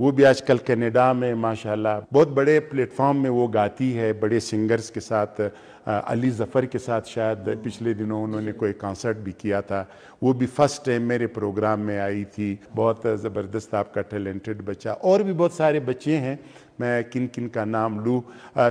وہ بھی آج کل کینیڈا میں ماشاءاللہ بہت بڑے پلیٹ فارم میں وہ گاتی ہے، بڑے سنگرز کے ساتھ، علی ظفر کے ساتھ شاید پچھلے دنوں انہوں نے کوئی کانسرٹ بھی کیا تھا، وہ بھی فرسٹ ٹائم میرے پروگرام میں آئی تھی. بہت زبردست آپ کا ٹیلنٹڈ بچہ. اور بھی بہت سارے بچے ہیں، میں کن کن کا نام لوں.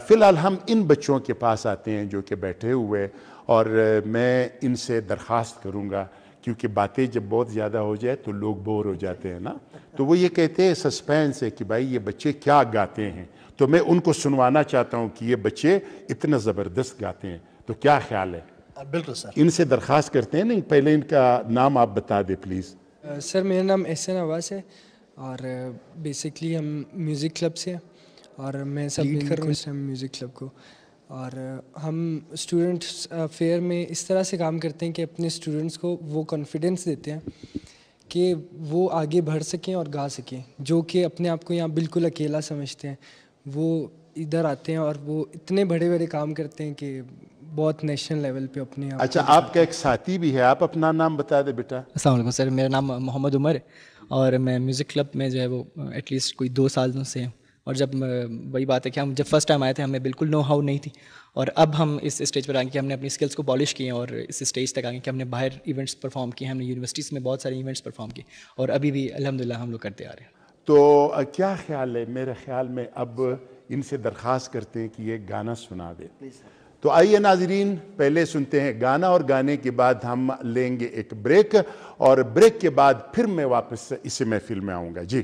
فی الحال ہم ان بچوں کے پاس آتے ہیں جو کہ بیٹھے ہوئے، اور میں ان سے درخواست کروں گا، کیونکہ باتیں جب بہت زیادہ ہو جائے تو لوگ بور ہو جاتے ہیں نا، تو وہ یہ کہتے ہیں سسپینس ہے کہ بھائی یہ بچے کیا گاتے ہیں، تو میں ان کو سنوانا چاہتا ہوں کہ یہ بچے اتنا زبردست گاتے ہیں. تو کیا خیال ہے؟ بالکل سر. ان سے درخواست کرتے ہیں. نہیں، پہلے ان کا نام آپ بتا دیں پلیز. سر میرا نام احسان عباس ہے، اور بیسکلی ہم میوزک کلب سے ہیں، اور میں سب لیڈ کر رہا ہوں اس ٹائم میوزک کلب کو. اور ہم اسٹوڈنٹس فیئر میں اس طرح سے کام کرتے ہیں کہ اپنے اسٹوڈنٹس کو وہ کانفیڈنس دیتے ہیں کہ وہ آگے بڑھ سکیں اور گا سکیں، جو کہ اپنے آپ کو یہاں بالکل اکیلا سمجھتے ہیں. وہ ادھر آتے ہیں اور وہ اتنے بڑے بڑے کام کرتے ہیں کہ بہت نیشنل لیول پہ اپنے آپ. اچھا، آپ کا ایک ساتھی بھی ہے، آپ اپنا نام بتا دیں بیٹا. السلام علیکم سر، میرا نام محمد عمر ہے، اور میں میوزک کلب میں جو ہے وہ ایٹ لیسٹ کوئی 2 سالوں سے ہوں. اور جب وہی بات ہے کہ ہم جب فرسٹ ٹائم آئے تھے ہمیں بالکل نو ہاؤ نہیں تھی، اور اب ہم اس اسٹیج پر آئیں کہ ہم نے اپنی اسکلس کو پالش کیے ہیں، اور اس اسٹیج تک آئیں کہ ہم نے باہر ایونٹس پرفارم کیے، ہم نے یونیورسٹیز میں بہت سارے ایونٹس پرفارم کیے، اور ابھی بھی الحمدللہ ہم لوگ کرتے آ رہے ہیں. تو کیا خیال ہے؟ میرے خیال میں اب ان سے درخواست کرتے ہیں کہ یہ گانا سنا دیں. تو آئیے ناظرین، پہلے سنتے ہیں گانا، اور گانے کے بعد ہم لیں گے ایک بریک، اور بریک کے بعد پھر میں واپس اسی محفل میں آؤں گا. جی.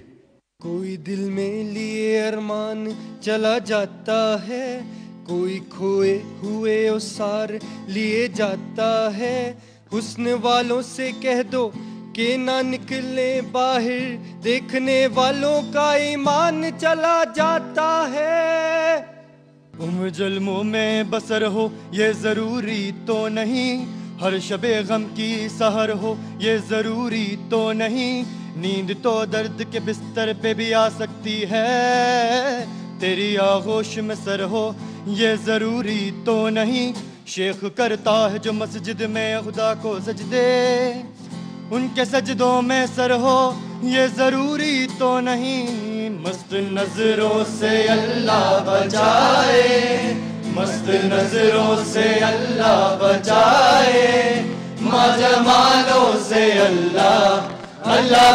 کوئی دل میں لیے ارمان چلا جاتا ہے، کوئی کھوئے ہوئے اسار لیے جاتا ہے. حسن والوں سے کہہ دو کہ نہ نکلے باہر، دیکھنے والوں کا ایمان چلا جاتا ہے. عمر ظلموں میں بسر ہو یہ ضروری تو نہیں، ہر شب غم کی سحر ہو یہ ضروری تو نہیں. نیند تو درد کے بستر پہ بھی آ سکتی ہے، تیری آغوش میں سر ہو یہ ضروری تو نہیں. شیخ کرتا ہے جو مسجد میں خدا کو سجدے، ان کے سجدوں میں سر ہو یہ ضروری تو نہیں. مست نظروں سے اللہ بچائے، مست نظروں سے اللہ بچائے، ما جمالوں سے اللہ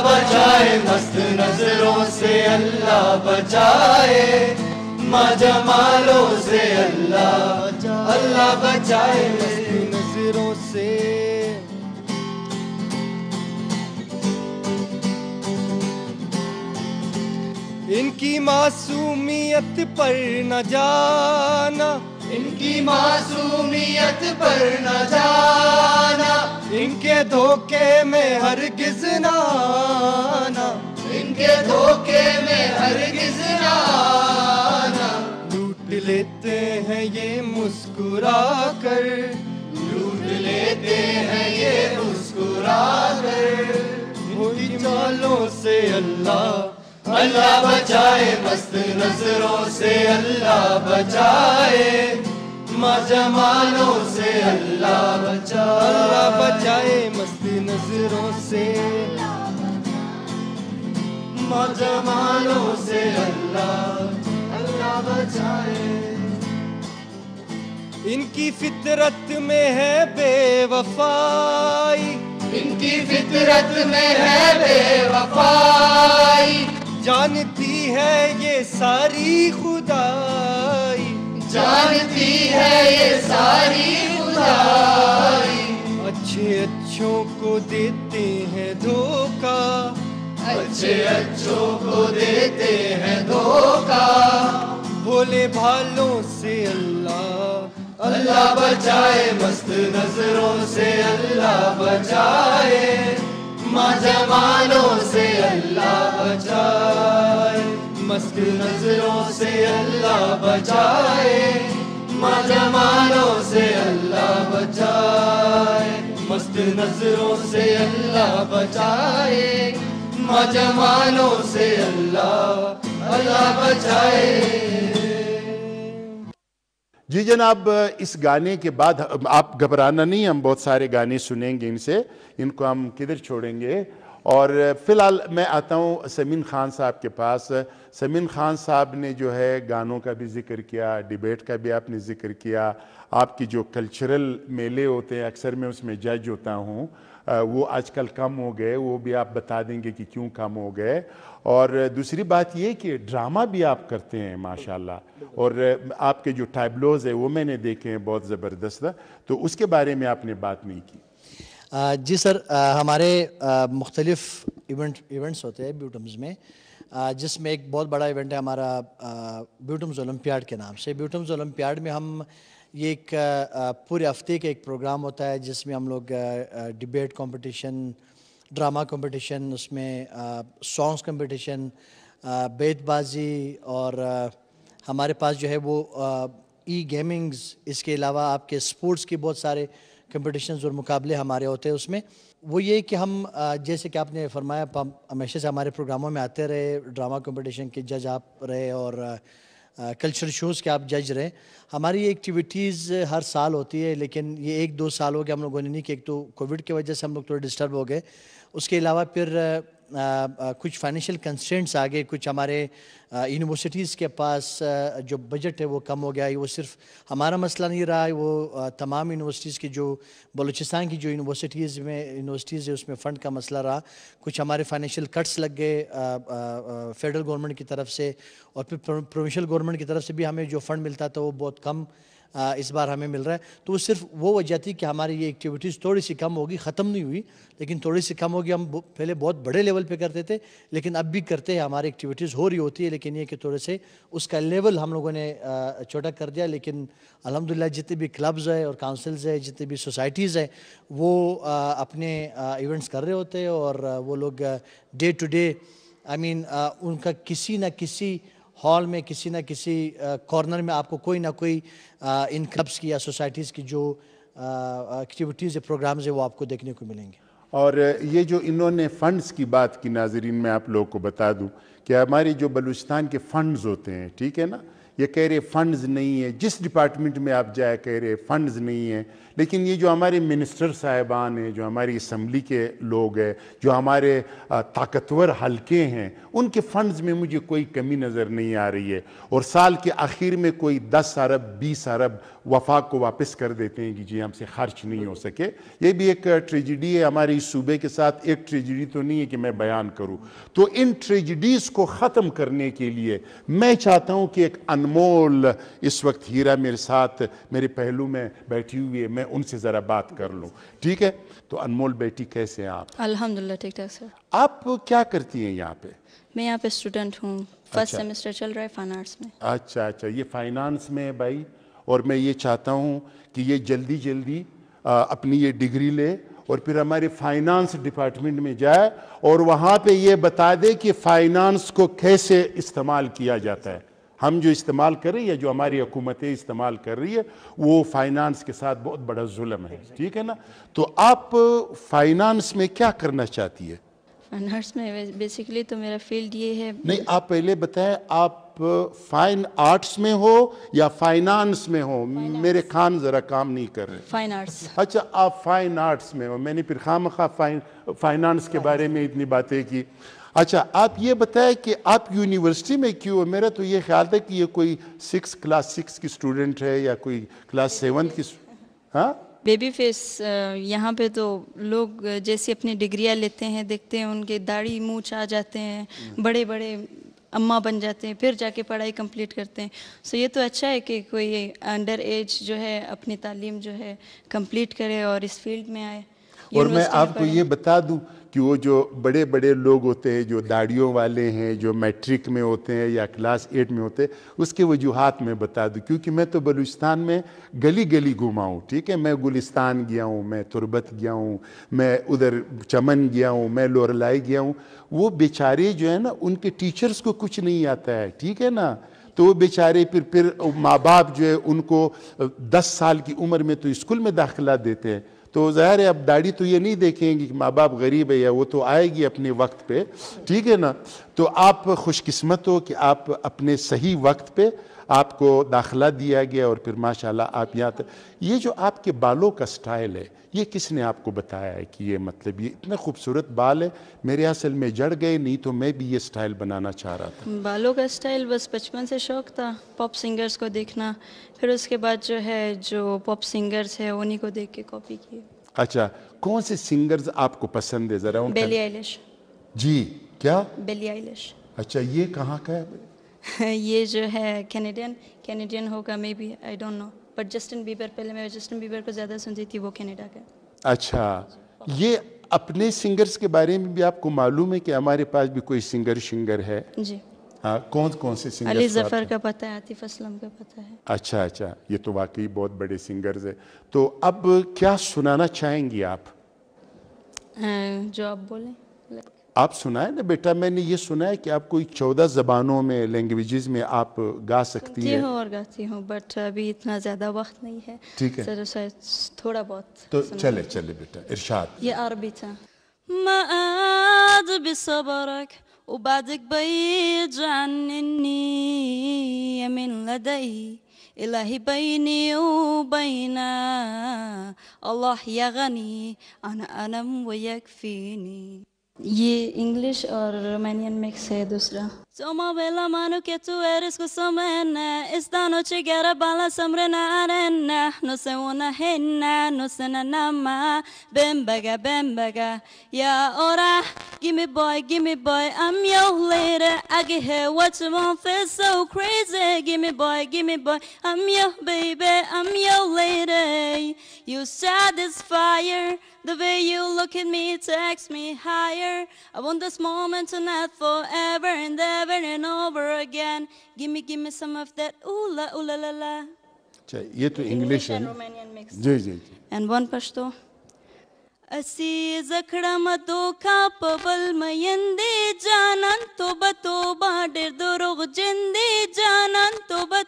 بچائے. مست نظروں سے اللہ بچائے، ما جمالوں سے اللہ بچائے. مست نظروں سے ان کی معصومیت پر نہ جانا، ان کی معصومیت پر نہ جانا، ان کے دھوکے میں ہرگز نہ آنا، ان کے دھوکے میں ہرگز نہ آنا. لوٹ لیتے ہیں یہ مسکرا کر، لوٹ لیتے ہیں یہ مسکرا کر. وہی چالوں سے اللہ بچائے، مست نظروں سے اللہ بچائے، ما جمالوں سے اللہ بچائے. مست نظروں سے ما جمالوں سے اللہ بچائے. ان کی فطرت میں ہے بے وفائی، ان کی فطرت میں ہے بے وفائی. جانتی ہے یہ ساری خدائی، جانتی ہے یہ ساری خدائی. اچھے اچھوں کو دیتے ہیں دھوکا، اچھے اچھوں کو دیتے ہیں دھوکا. بھولے بھالوں سے اللہ بچائے، مست نظروں سے اللہ بچائے، ما جمالوں سے اللہ بچائے. مست نظروں سے اللہ بچائے، ما جمالوں سے اللہ بچائے. مست نظروں سے اللہ بچائے، ما جمالوں سے اللہ بچائے. جی جناب، اس گانے کے بعد آپ گھبرانا نہیں، ہم بہت سارے گانے سنیں گے ان سے، ان کو ہم کدھر چھوڑیں گے. اور فی الحال میں آتا ہوں سمین خان صاحب کے پاس. سمین خان صاحب نے جو ہے گانوں کا بھی ذکر کیا, ڈیبیٹ کا بھی آپ نے ذکر کیا. آپ کی جو کلچرل میلے ہوتے ہیں اکثر میں اس میں جج ہوتا ہوں, وہ آج کل کم ہو گئے, وہ بھی آپ بتا دیں گے کہ کیوں کم ہو گئے. اور دوسری بات یہ کہ ڈرامہ بھی آپ کرتے ہیں ماشاءاللہ, اور آپ کے جو ٹائبلوز ہیں وہ میں نے دیکھے ہیں بہت زبردست, تو اس کے بارے میں آپ نے بات نہیں کی. جی سر, ہمارے مختلف ایونٹس ہوتے ہیں بیوٹمز میں, جس میں ایک بہت بڑا ایونٹ ہے ہمارا بیوٹمز اولمپیاڈ کے نام سے. بیوٹمز اولمپیاڈ میں ہم یہ ایک پورے ہفتے کا ایک پروگرام ہوتا ہے جس میں ہم لوگ ڈیبیٹ کمپٹیشن, ڈرامہ کمپٹیشن, اس میں سانگز کمپٹیشن, بیت بازی, اور ہمارے پاس جو ہے وہ ای گیمنگز, اس کے علاوہ آپ کے سپورٹس کے بہت سارے کمپٹیشنز اور مقابلے ہمارے ہوتے ہیں. اس میں وہ یہ کہ ہم جیسے کہ آپ نے فرمایا ہمیشہ سے ہمارے پروگراموں میں آتے رہے, ڈرامہ کمپٹیشن کے جج آپ رہے اور کلچرل شوز کے آپ جج رہے. ہماری یہ ایکٹیویٹیز ہر سال ہوتی ہے, لیکن یہ 1-2 سال ہو گیا ہم لوگوں نے نہیں, کہ ایک تو کووڈ کی وجہ سے ہم لوگ تھوڑے ڈسٹرب ہو گئے, اس کے علاوہ پھر کچھ فائنینشیل کنسٹرینٹس آ گئے, کچھ ہمارے یونیورسٹیز کے پاس جو بجٹ ہے وہ کم ہو گیا. وہ صرف ہمارا مسئلہ نہیں رہا, وہ تمام یونیورسٹیز کی جو بلوچستان کی جو یونیورسٹیز ہے اس میں فنڈ کا مسئلہ رہا. کچھ ہمارے فائنینشیل کٹس لگ گئے فیڈرل گورنمنٹ کی طرف سے, اور پھر پروونشل گورنمنٹ کی طرف سے بھی ہمیں جو فنڈ ملتا تھا وہ بہت کم اس بار ہمیں مل رہا ہے. تو وہ صرف وہ وجہ تھی کہ ہماری یہ ایکٹیویٹیز تھوڑی سی کم ہوگی, ختم نہیں ہوئی لیکن تھوڑی سی کم ہوگی. ہم پہلے بہت بڑے لیول پہ کرتے تھے لیکن اب بھی کرتے ہیں, ہماری ایکٹیویٹیز ہو رہی ہوتی ہے, لیکن یہ کہ تھوڑے سے اس کا لیول ہم لوگوں نے چھوٹا کر دیا. لیکن الحمدللہ جتنے بھی کلبز ہیں اور کاؤنسلز ہیں, جتنے بھی سوسائٹیز ہیں, وہ اپنے ایونٹس کر رہے ہوتے ہیں, اور وہ لوگ ڈے ٹو ڈے ان کا کسی نہ کسی ہال میں, کسی نہ کسی کارنر میں آپ کو کوئی نہ کوئی ان کلبس کی یا سوسائٹیز کی جو ایکٹیویٹیز یا پروگرامز ہیں وہ آپ کو دیکھنے کو ملیں گے. اور یہ جو انہوں نے فنڈز کی بات کی, ناظرین میں آپ لوگوں کو بتا دوں کہ ہمارے جو بلوچستان کے فنڈز ہوتے ہیں, ٹھیک ہے نا, یہ کہہ رہے فنڈز نہیں ہیں, جس ڈپارٹمنٹ میں آپ جائے کہہ رہے فنڈز نہیں ہیں. لیکن یہ جو ہمارے منسٹر صاحبان ہیں, جو ہماری اسمبلی کے لوگ ہیں, جو ہمارے طاقتور حلقے ہیں, ان کے فنڈز میں مجھے کوئی کمی نظر نہیں آ رہی ہے. اور سال کے آخر میں کوئی 10 ارب 20 ارب وفاق کو واپس کر دیتے ہیں کہ جی ہم سے خرچ نہیں ہو سکے. یہ بھی ایک ٹریجڈی ہے ہمارے اس صوبے کے ساتھ. ایک ٹریجڈی تو نہیں ہے کہ میں بیان کروں. تو ان ٹریجڈیز کو ختم کرنے کے لیے میں چاہتا ہوں کہ ایک انمول اس وقت ہیرا میرے ساتھ میرے پہلو میں بیٹھی ہوئی ہے, میں ان سے ذرا بات کر لوں, ٹھیک ہے؟ تو انمول بیٹی, کیسے ہیں آپ؟ الحمدللہ ٹھیک ٹھاک سر. آپ کیا کرتی ہیں یہاں پہ؟ میں یہاں پہ اسٹوڈنٹ ہوں, فرسٹ سیمسٹر چل رہا ہے فائن آرٹس میں. اچھا, یہ فائنانس میں ہے بھائی, اور میں یہ چاہتا ہوں کہ یہ جلدی اپنی یہ ڈگری لے اور پھر ہمارے فائنانس ڈپارٹمنٹ میں جائے اور وہاں پہ یہ بتا دے کہ فائنانس کو کیسے استعمال کیا جاتا ہے. ہم جو استعمال کر رہی ہے, جو ہماری حکومتیں استعمال کر رہی ہے, وہ فائنانس کے ساتھ بہت بڑا ظلم ہے, ٹھیک ہے نا؟ تو آپ فائنانس میں کیا کرنا چاہتی ہے؟ فائن آرٹس میں بیسیکلی تو میرا فیلڈ یہ ہے. نہیں, آپ پہلے بتائیں آپ فائن آرٹس میں ہو یا فائنانس میں ہو؟ میرے کان ذرا کام نہیں کر رہے. Fine arts. اچھا, آپ فائن آرٹس میں ہو. میں نے پھر خواہ فائنانس کے بارے میں اتنی باتیں کی. اچھا, آپ یہ بتائیں کہ آپ یونیورسٹی میں کیوں؟ میرا تو یہ خیال تھا کہ یہ کوئی کلاس 6 کی اسٹوڈنٹ ہے یا کوئی کلاس 7 کی. ہاں, بیبی فیس. یہاں پہ تو لوگ جیسے اپنی ڈگریاں لیتے ہیں, دیکھتے ہیں ان کے داڑھی مونچھ آ جاتے ہیں, بڑے بڑے اماں بن جاتے ہیں, پھر جا کے پڑھائی کمپلیٹ کرتے ہیں. سو یہ تو اچھا ہے کہ کوئی انڈر ایج جو ہے اپنی تعلیم جو ہے کمپلیٹ کرے اور اس فیلڈ میں آئے. اور میں آپ کو یہ بتا دوں کہ وہ جو بڑے بڑے لوگ ہوتے ہیں, جو داڑھیوں والے ہیں, جو میٹرک میں ہوتے ہیں یا کلاس 8 میں ہوتے ہیں, اس کے وجوہات میں بتا دوں. کیونکہ میں تو بلوچستان میں گلی گلی گھوما ہوں, ٹھیک ہے؟ میں گلستان گیا ہوں, میں تربت گیا ہوں, میں ادھر چمن گیا ہوں, میں لورلائی گیا ہوں. وہ بیچارے جو ہے نا, ان کے ٹیچرز کو کچھ نہیں آتا ہے, ٹھیک ہے نا؟ تو وہ بیچارے پھر ماں باپ جو ہے ان کو 10 سال کی عمر میں تو اسکول میں داخلہ دیتے ہیں. تو ظاہر ہے اب داڑھی تو یہ نہیں دیکھیں گے کہ ماں باپ غریب ہے, یا وہ تو آئے گی اپنے وقت پہ, ٹھیک ہے نا؟ تو آپ خوش قسمت ہو کہ آپ اپنے صحیح وقت پہ آپ کو داخلہ دیا گیا اور پھر ماشاءاللہ آپ یہاں تک. یہ جو آپ کے بالوں کا سٹائل ہے یہ کس نے آپ کو بتایا ہے کہ یہ مطلب یہ اتنے خوبصورت بال ہے, میرے اصل میں جڑ گئے, نہیں تو میں بھی یہ سٹائل بنانا چاہ رہا تھا. بالوں کا سٹائل بس بچپن سے شوق تھا, پاپ سنگرز کو دیکھنا, پھر اس کے بعد جو ہے جو پاپ سنگرز ہیں انہی کو دیکھ کے کاپی کی. اچھا, کون سے سنگرز آپ کو پسند ہے ذرا ان کا؟ بیلی آئلش. جی کیا؟ بیلی آئلش. اچھا, یہ کہاں کا ہے؟ یہ جو ہے کینیڈین ہوگا maybe, I don't know, but Justin Bieber, پہلے میں جسٹن بیبر کو زیادہ سنتی تھی, وہ کینیڈا کا. اچھا, یہ اپنے سنگرز کے بارے میں بھی آپ کو معلوم ہے کہ ہمارے پاس بھی کوئی سنگر ہے؟ جی. ہاں, کون سے سنگر؟ علی ظفر کا پتہ ہے, عاطف اسلم کا پتہ ہے. اچھا, یہ تو واقعی بہت بڑے سنگرز ہیں. تو اب کیا سنانا چاہیں گی آپ؟ جو آپ بولیں. آپ سنائیں نا بیٹا, میں نے یہ سنا ہے کہ آپ کوئی 14 زبانوں میں, لینگویجز میں آپ گا سکتی ہیں. اور گاتی ہوں, بٹ ابھی اتنا زیادہ وقت نہیں ہے. ٹھیک ہے, تھوڑا بہت. تو چلے بیٹا, ارشاد. یہ عربی تھا. ما عاد بصبرك وبعدك بيجعنني من لدي إلهي بيني وبين الله يا غني أنا أنام ويكفيني. یہ انگلش اور رومانین مکس ہے دوسرا. Toma bella mano que tú eres cosomena, esta noche quiero bala sobre na arena, no sé una henna, no sé na nama, ben baga, ya ora, give me boy, I'm your lady, I can hear what you want, feel so crazy, give me boy, I'm your baby, I'm your lady, you satisfy the way you look at me takes me higher. I want this moment tonight forever and ever and over again. Give me some of that ooh la la la. اچھا, یہ تو English ہے. Romanian mix. G. And one Pashto. اسی زکڑا مدو کا پبل میندی جانان توبہ ڈر دروغ جندی جانان توبہ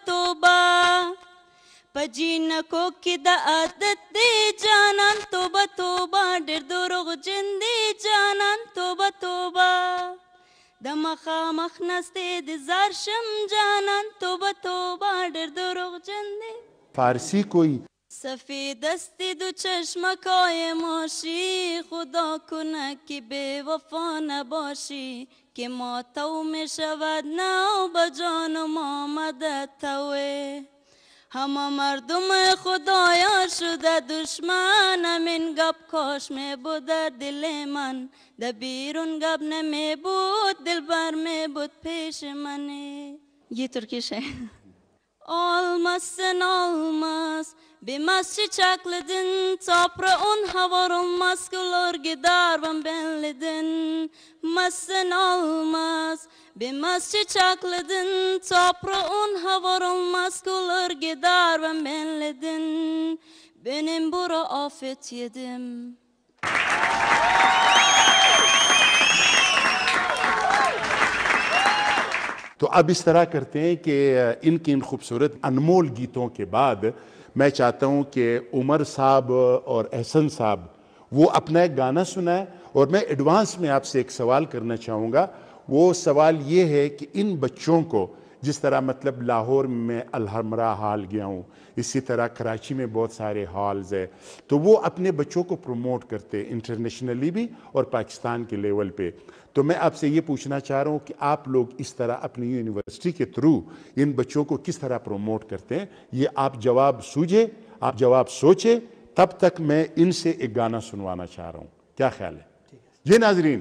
پجین کو کی دا عادت دی جانان توبہ ڈر دروغ جندی جانان توبہ دمخا مخنستی دی زارشم جانان توبہ ڈر دروغ جندی. فارسی کوئی سفید استی دو چشمکای ماشی خدا کنه که بی وفا نباشی که ما تو می شود نو بجان ما مدد توی همه مردم خدایا شده دشمن همین گب کاش می بوده دل من ده بیرون گب نمی بود دل بر می بود پیش منی. یہ ترکیش ہے. Olmaz bilmez çiçekledin toprağın havar olmaz kulur gider ben belledin masın olmaz bilmez çiçekledin toprağın havar olmaz kulur gider ben belledin benim bura afet yedim. تو اب اس طرح کرتے ہیں کہ ان کی ان خوبصورت انمول گیتوں کے بعد میں چاہتا ہوں کہ عمر صاحب اور احسن صاحب وہ اپنا ایک گانا سنائیں, اور میں ایڈوانس میں آپ سے ایک سوال کرنا چاہوں گا. وہ سوال یہ ہے کہ ان بچوں کو جس طرح مطلب لاہور میں الحمرا ہال گیا ہوں, اسی طرح کراچی میں بہت سارے ہالز ہیں, تو وہ اپنے بچوں کو پروموٹ کرتے انٹرنیشنلی بھی اور پاکستان کے لیول پہ. تو میں آپ سے یہ پوچھنا چاہ رہا ہوں کہ آپ لوگ اس طرح اپنی یونیورسٹی کے تھرو ان بچوں کو کس طرح پروموٹ کرتے ہیں؟ یہ آپ جواب سوجھے, آپ جواب سوچے, تب تک میں ان سے ایک گانا سنوانا چاہ رہا ہوں. کیا خیال ہے؟ یہ ناظرین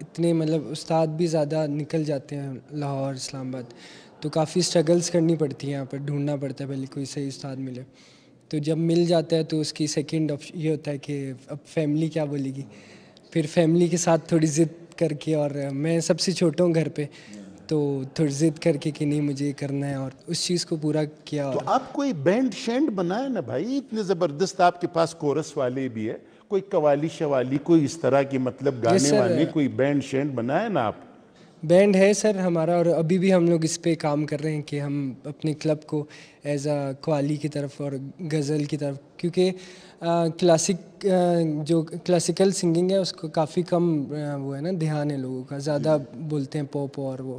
اتنے مطلب استاد بھی زیادہ نکل جاتے ہیں لاہور اسلام آباد, تو کافی اسٹرگلس کرنی پڑتی ہیں یہاں پر, ڈھونڈنا پڑتا ہے پہلے کوئی صحیح استاد ملے. تو جب مل جاتا ہے تو اس کی سیکنڈ یہ ہوتا ہے کہ اب فیملی کیا بولے گی, پھر فیملی کے ساتھ تھوڑی ضد کر کے, اور میں سب سے چھوٹا ہوں گھر پہ, تو تھوڑی ضد کر کے کہ نہیں مجھے یہ کرنا ہے, اور اس چیز کو پورا کیا. تو آپ کوئی بینڈ شینڈ بنائے نا بھائی, اتنے زبردست آپ کے پاس کورس والے بھی ہے, کوئی قوالی شوالی کوئی اس طرح کی مطلب گانے والے کوئی بینڈ شینڈ بنائے نا آپ. بینڈ ہے سر ہمارا, اور ابھی بھی ہم لوگ اس پہ کام کر رہے ہیں کہ ہم اپنے کلب کو ایز اے قوالی کی طرف اور غزل کی طرف, کیونکہ جو کلاسیکل سنگنگ ہے اس کو کافی کم وہ ہے نا دھیان ہے لوگوں کا, زیادہ بولتے ہیں پاپ اور وہ,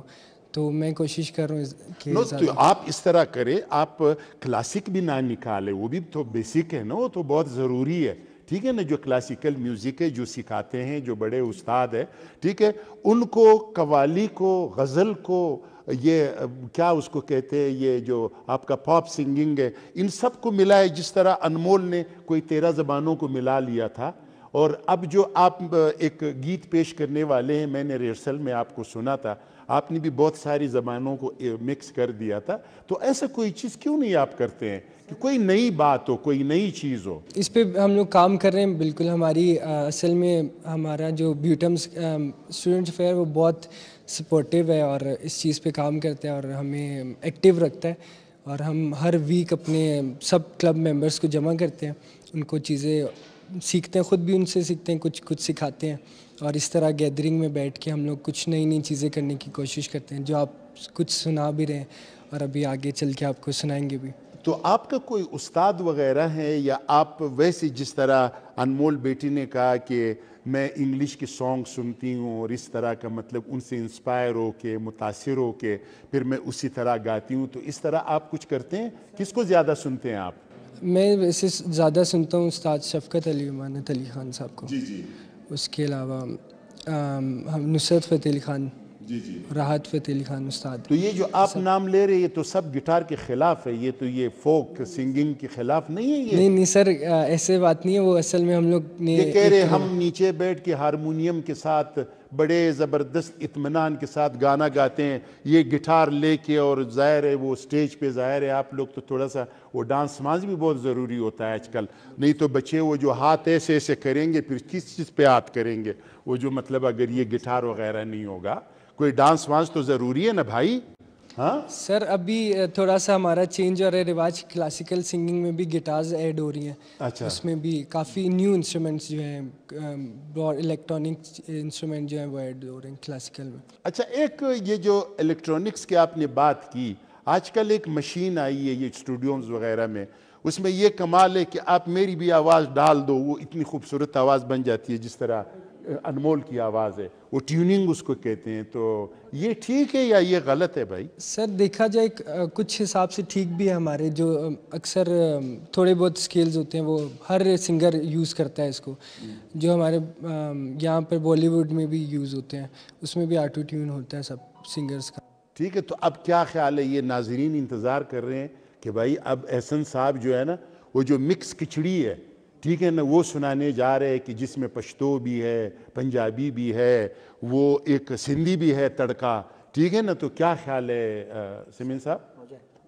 تو میں کوشش کر رہا ہوں کہ تو آپ اس طرح کرے, آپ کلاسک بھی نہ نکالے, وہ بھی تو بیسک ہے نا, وہ تو بہت ضروری ہے, ٹھیک ہے نا. جو کلاسیکل میوزک ہے جو سکھاتے ہیں جو بڑے استاد ہیں, ٹھیک ہے, ان کو قوالی کو غزل کو یہ کیا اس کو کہتے ہیں, یہ جو آپ کا پاپ سنگنگ ہے, ان سب کو ملا ہے. جس طرح انمول نے کوئی 13 زبانوں کو ملا لیا تھا, اور اب جو آپ ایک گیت پیش کرنے والے ہیں, میں نے ریہرسل میں آپ کو سنا تھا, آپ نے بھی بہت ساری زبانوں کو مکس کر دیا تھا. تو ایسا کوئی چیز کیوں نہیں آپ کرتے ہیں کہ کوئی نئی بات ہو, کوئی نئی چیز ہو؟ اس پہ ہم لوگ کام کر رہے ہیں بالکل. ہماری اصل میں ہمارا جو بیوٹمز اسٹوڈنٹ افیئر وہ بہت سپورٹیو ہے, اور اس چیز پہ کام کرتا ہے اور ہمیں ایکٹیو رکھتا ہے, اور ہم ہر ویک اپنے سب کلب ممبرس کو جمع کرتے ہیں, ان کو چیزیں سیکھتے ہیں, خود بھی ان سے سیکھتے ہیں, کچھ سکھاتے ہیں, اور اس طرح گیدرنگ میں بیٹھ کے ہم لوگ کچھ نئی چیزیں کرنے کی کوشش کرتے ہیں, جو آپ کچھ سنا بھی رہے ہیں اور ابھی آگے چل کے آپ کو سنائیں گے بھی. تو آپ کا کوئی استاد وغیرہ ہے, یا آپ ویسے جس طرح انمول بیٹی نے کہا کہ میں انگلش کے سانگ سنتی ہوں اور اس طرح کا مطلب ان سے انسپائر ہو کے متاثر ہو کے پھر میں اسی طرح گاتی ہوں, تو اس طرح آپ کچھ کرتے ہیں؟ کس کو زیادہ سنتے ہیں آپ؟ میں ویسے زیادہ سنتا ہوں استاد شفقت علی امانت علی خان صاحب کو. جی جی. اس کے علاوہ نصرت فتح علی خان, جی جی. راحت فتح علی خان استاد. تو یہ جو آپ نام لے رہے ہیں یہ تو سب گٹار کے خلاف ہے, یہ تو یہ فوک سنگنگ کے خلاف نہیں ہے. یہ نہیں سر, ایسے بات نہیں ہے, وہ اصل میں ہم لوگ نے یہ کہہ رہے ہم نیچے بیٹھ کے ہارمونیم کے ساتھ بڑے زبردست اطمینان کے ساتھ گانا گاتے ہیں, یہ گٹار لے کے, اور ظاہر ہے وہ سٹیج پہ ظاہر ہے آپ لوگ تو تھوڑا سا وہ ڈانس سماج بھی بہت ضروری ہوتا ہے آج کل, نہیں تو بچے وہ جو ہاتھ ایسے ایسے کریں گے پھر کس چیز پہ ہاتھ کریں گے, وہ جو مطلب اگر یہ گٹار وغیرہ نہیں ہوگا, کوئی ڈانس وانس تو ضروری ہے نا بھائی. ہاں سر, ابھی تھوڑا سا ہمارا چینج ہو رہا ہے رواج, کلاسیکل سنگنگ میں بھی گٹارز ایڈ ہو رہی ہیں. اچھا. اس میں بھی کافی نیو انسٹرومنٹس جو ہیں, الیکٹرانک انسٹرومنٹ جو ہیں وہ ایڈ ہو رہے ہیں کلاسیکل میں. اچھا, ایک یہ جو الیکٹرانکس کی آپ نے بات کی, آج کل ایک مشین آئی ہے یہ اسٹوڈیوز وغیرہ میں, اس میں یہ کمال ہے کہ آپ میری بھی آواز ڈال دو, وہ اتنی خوبصورت آواز بن جاتی ہے جس طرح انمول کی آواز ہے, وہ ٹیوننگ اس کو کہتے ہیں. تو یہ ٹھیک ہے یا یہ غلط ہے بھائی؟ سر دیکھا جائے کچھ حساب سے ٹھیک بھی ہے. ہمارے جو اکثر تھوڑے بہت سکیلز ہوتے ہیں وہ ہر سنگر یوز کرتا ہے اس کو, جو ہمارے یہاں پر بالی ووڈ میں بھی یوز ہوتے ہیں, اس میں بھی آٹو ٹیون ہوتا ہے سب سنگرز کا. ٹھیک ہے, تو اب کیا خیال ہے, یہ ناظرین انتظار کر رہے ہیں کہ بھائی اب احسن صاحب جو ہے نا وہ جو مکس کھچڑی ہے, ٹھیک ہے نا, وہ سنانے جا رہے ہیں کہ جس میں پشتو بھی ہے, پنجابی بھی ہے, وہ ایک سندھی بھی ہے تڑکا, ٹھیک ہے نا. تو کیا خیال ہے سمین صاحب,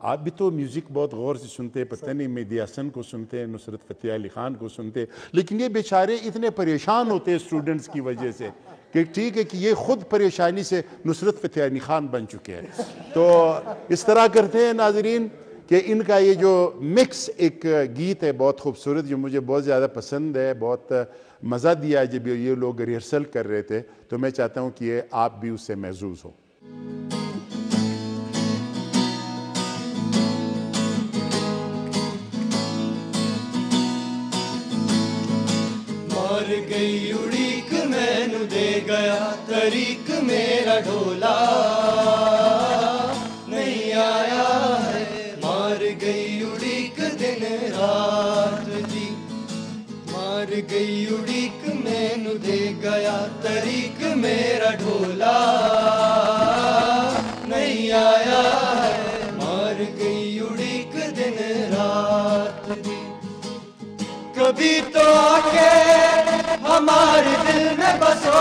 آپ بھی تو میوزک بہت غور سے سنتے ہیں, پتہ نہیں مہدی حسن کو سنتے ہیں, نصرت فتح علی خان کو سنتے ہیں, لیکن یہ بیچارے اتنے پریشان ہوتے ہیں اسٹوڈنٹس کی وجہ سے کہ ٹھیک ہے کہ یہ خود پریشانی سے نصرت فتح علی خان بن چکے ہیں. تو اس طرح کرتے ہیں ناظرین کہ ان کا یہ جو مکس ایک گیت ہے بہت خوبصورت, جو مجھے بہت زیادہ پسند ہے, بہت مزہ دیا جب یہ لوگ ریہرسل کر رہے تھے, تو میں چاہتا ہوں کہ یہ آپ بھی اس سے محظوظ ہو. مار گئی اڑیک مینو دے گیا طریق, میرا ڈھولا نہیں آیا ہے. مار گئی اڑیک دن رات جی, مار گئی اڑیک مینو دے گیا طریق, میرا ڈھولا نہیں آیا ہے. مار گئی اڑیک دن رات جی, کبھی تو آ کے ہمارے دل میں بسو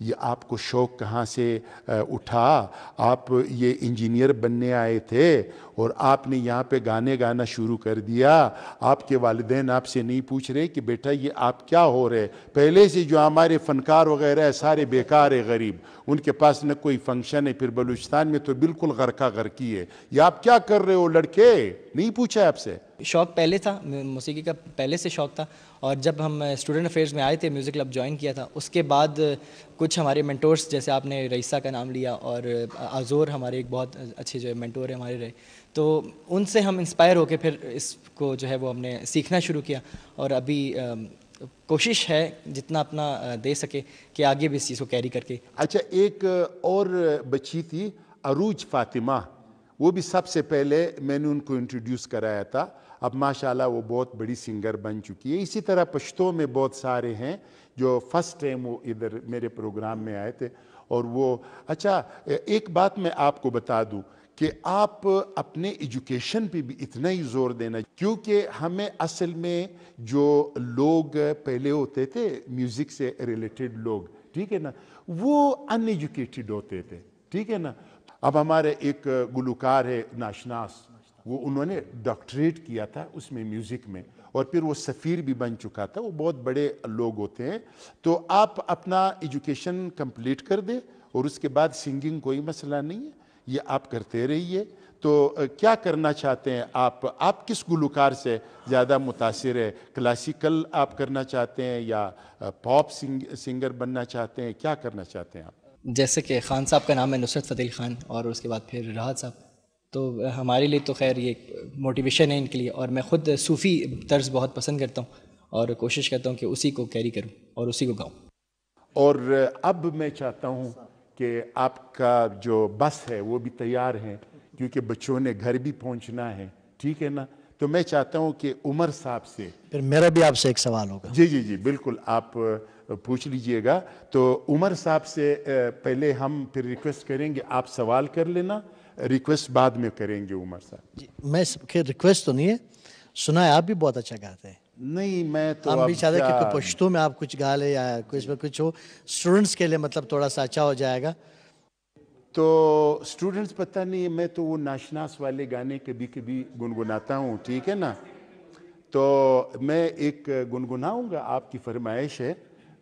یہ آپ کو شوق کہاں سے اٹھا؟ آپ یہ انجینئر بننے آئے تھے اور آپ نے یہاں پہ گانے گانا شروع کر دیا. آپ کے والدین آپ سے نہیں پوچھ رہے کہ بیٹا یہ آپ کیا ہو رہے؟ پہلے سے جو ہمارے فنکار وغیرہ ہے سارے بیکار ہے، غریب، ان کے پاس نہ کوئی فنکشن ہے. پھر بلوچستان میں تو بالکل غرقہ غرقی ہے. یہ آپ کیا کر رہے ہو لڑکے؟ نہیں پوچھا آپ سے؟ شوق پہلے تھا، موسیقی کا پہلے سے شوق تھا. اور جب ہم اسٹوڈنٹ افیئرز میں آئے تھے، میوزک کلب جوائن کیا تھا، اس کے بعد کچھ ہمارے مینٹورس، جیسے آپ نے رئیسہ کا نام لیا، اور آزور ہمارے ایک بہت اچھے جو مینٹور ہیں ہمارے رہے، تو ان سے ہم انسپائر ہو کے پھر اس کو جو ہے وہ ہم نے سیکھنا شروع کیا. اور ابھی کوشش ہے جتنا اپنا دے سکے کہ آگے بھی اس چیز کو کیری کر کے. اچھا، ایک اور بچی تھی عروج فاطمہ، وہ بھی سب سے پہلے میں نے ان کو انٹروڈیوس کرایا تھا. اب ماشاءاللہ وہ بہت بڑی سنگر بن چکی ہے. اسی طرح پشتوں میں بہت سارے ہیں جو فرسٹ ٹائم وہ ادھر میرے پروگرام میں آئے تھے. اور وہ اچھا، ایک بات میں آپ کو بتا دوں کہ آپ اپنے ایجوکیشن پہ بھی اتنا ہی زور دینا، کیونکہ ہمیں اصل میں جو لوگ پہلے ہوتے تھے میوزک سے ریلیٹڈ لوگ، ٹھیک ہے نا، وہ ان ایجوکیٹڈ ہوتے تھے، ٹھیک ہے نا. اب ہمارے ایک گلوکار ہے ناشناس، وہ انہوں نے ڈاکٹریٹ کیا تھا اس میں میوزک میں، اور پھر وہ سفیر بھی بن چکا تھا. وہ بہت بڑے لوگ ہوتے ہیں. تو آپ اپنا ایجوکیشن کمپلیٹ کر دیں اور اس کے بعد سنگنگ کوئی مسئلہ نہیں ہے، یہ آپ کرتے رہیے. تو کیا کرنا چاہتے ہیں آپ کس گلوکار سے زیادہ متاثر ہے؟ کلاسیکل آپ کرنا چاہتے ہیں یا پاپ سنگر بننا چاہتے ہیں؟ کیا کرنا چاہتے ہیں آپ؟ جیسے کہ خان صاحب کا نام ہے نصرت فتح علی خان، اور اس کے بعد پھر راحت صاحب. تو ہمارے لیے تو خیر یہ موٹیویشن ہے ان کے لیے. اور میں خود صوفی طرز بہت پسند کرتا ہوں اور کوشش کرتا ہوں کہ اسی کو کیری کروں اور اسی کو گاؤں. اور اب میں چاہتا ہوں کہ آپ کا جو بس ہے وہ بھی تیار ہے، کیونکہ بچوں نے گھر بھی پہنچنا ہے، ٹھیک ہے نا. تو میں چاہتا ہوں کہ عمر صاحب سے، پھر میرا بھی آپ سے ایک سوال ہوگا. جی جی جی بالکل، آپ پوچھ لیجئے گا. تو عمر صاحب سے پہلے ہم پھر ریکویسٹ کریں گے، آپ سوال کر لینا، ریکویسٹ بعد میں کریں گے. عمر صاحب جی، میں ریکویسٹ تو نہیں ہے، سنا ہے آپ بھی بہت اچھا گاتے ہیں. نہیں، میں تو ہم بھی چاہتے ہیں کہ پشتو میں آپ کچھ گا لے یا اس میں کچھ ہو اسٹوڈنٹس کے لیے، مطلب تھوڑا سا اچھا ہو جائے گا. تو اسٹوڈنٹس پتہ نہیں، میں تو وہ ناشناس والے گانے کبھی کبھی گنگناتا ہوں، ٹھیک ہے نا. تو میں ایک گنگناؤں گا، آپ کی فرمائش ہے.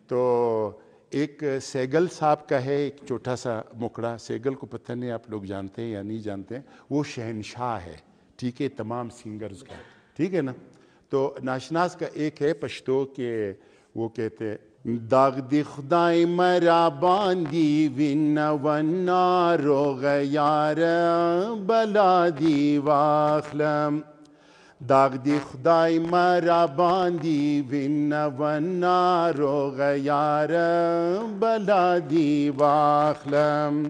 تو ایک سیگل صاحب کا ہے ایک چھوٹا سا مکڑا. سیگل کو پتہ نہیں آپ لوگ جانتے ہیں یا نہیں جانتے ہیں، وہ شہنشاہ ہے، ٹھیک ہے، تمام سنگرز کا، ٹھیک ہے نا. تو ناشناس کا ایک ہے پشتو کے، وہ کہتے داغ دی خدای مرا باندی ون ونا روغ یار بلا دی واخلم. داغ دی خدای مرا باندی ون ونا روغ یار بلا دی واخلم.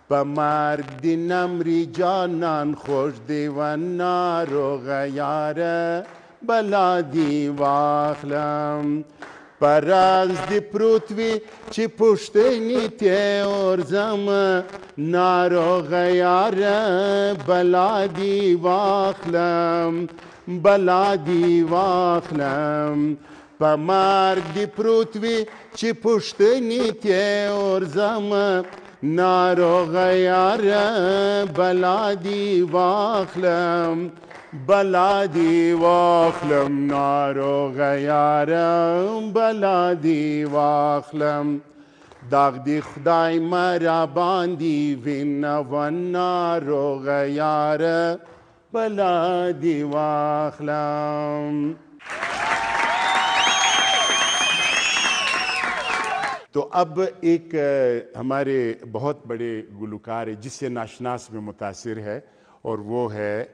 پمرگ دی نمری جانان خوش دی ونا روغ یار بلا دی واخلم. پرز دی پروتوی چی پشتینی تی ارزم ناروغ یار بلا دی واخلم. بلا دی واخلم. پمرگ دی پروتوی چی پشتینی تی ارزم ناروغ یار بلا دی واخلم. بلا دی واخلم ناروغ یار بلا دی واخلم. داغ دی خدای مرا باندی ون ونا روغ یار بلا دی واخلم. تو اب ایک ہمارے بہت بڑے گلوکار ہے جس سے ناشناس میں متاثر ہے، اور وہ ہے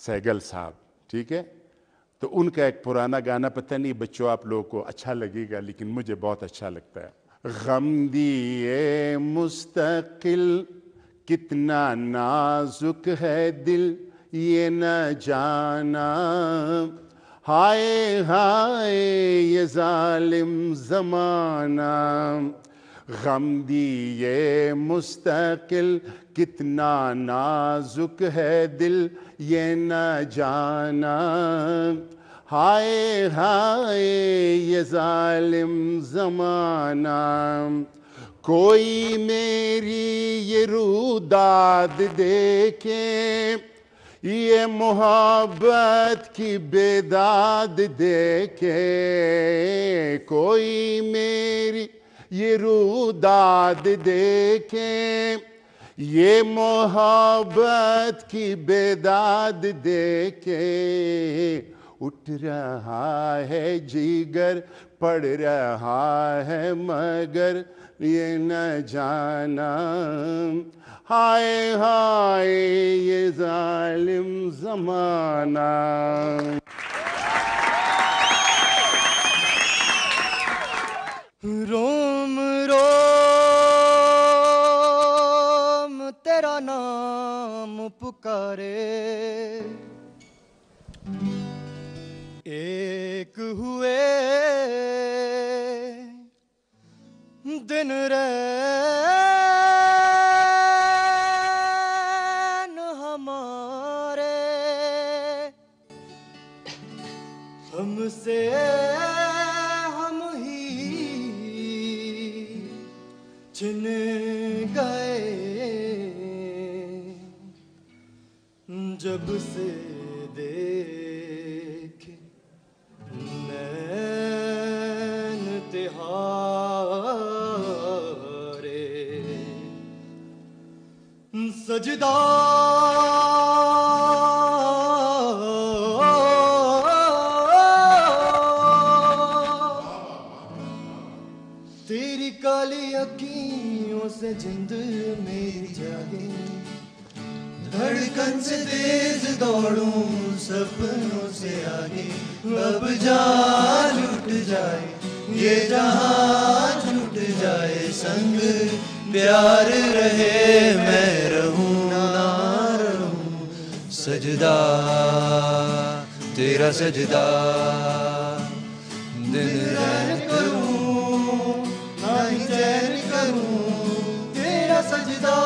سیگل صاحب، ٹھیک ہے. تو ان کا ایک پرانا گانا، پتہ نہیں بچوں آپ لوگوں کو اچھا لگے گا لیکن مجھے بہت اچھا لگتا ہے. غم دیے مستقل کتنا نازک ہے دل یہ نہ جانا. ہائے ہائے یہ ظالم زمانہ. غم دیے مستقل کتنا نازک ہے دل یہ نہ جانا. ہائے ہائے یہ ظالم زمانہ. کوئی میری یہ روداد دیکھے، یہ محبت کی بیداد دیکھے، کوئی میری یہ روداد دیکھے، یہ محبت کی بیداد دیکھے، اٹھ رہا ہے جگر پڑ رہا ہے مگر یہ نہ جانا، ہائے ہائے یہ ظالم زمانہ۔ روم روم تیرا نام پکارے، ایک ہوئے دن رین ہمارے، ہم سے ہم ہی چھن گئے، جب سے دیکھے نین تہارے، سجدہ تیری کالی اکھیوں سے جند میری جاگے، دھڑکن سے تیز دوڑوں سپنوں سے آگے، اب جان لٹ جائے یہ جہاں لٹ جائے، سنگ پیار رہے میں رہوں نہ رہوں، سجدہ تیرا سجدہ دن رین کروں نہ ہی چین کروں، تیرا سجدہ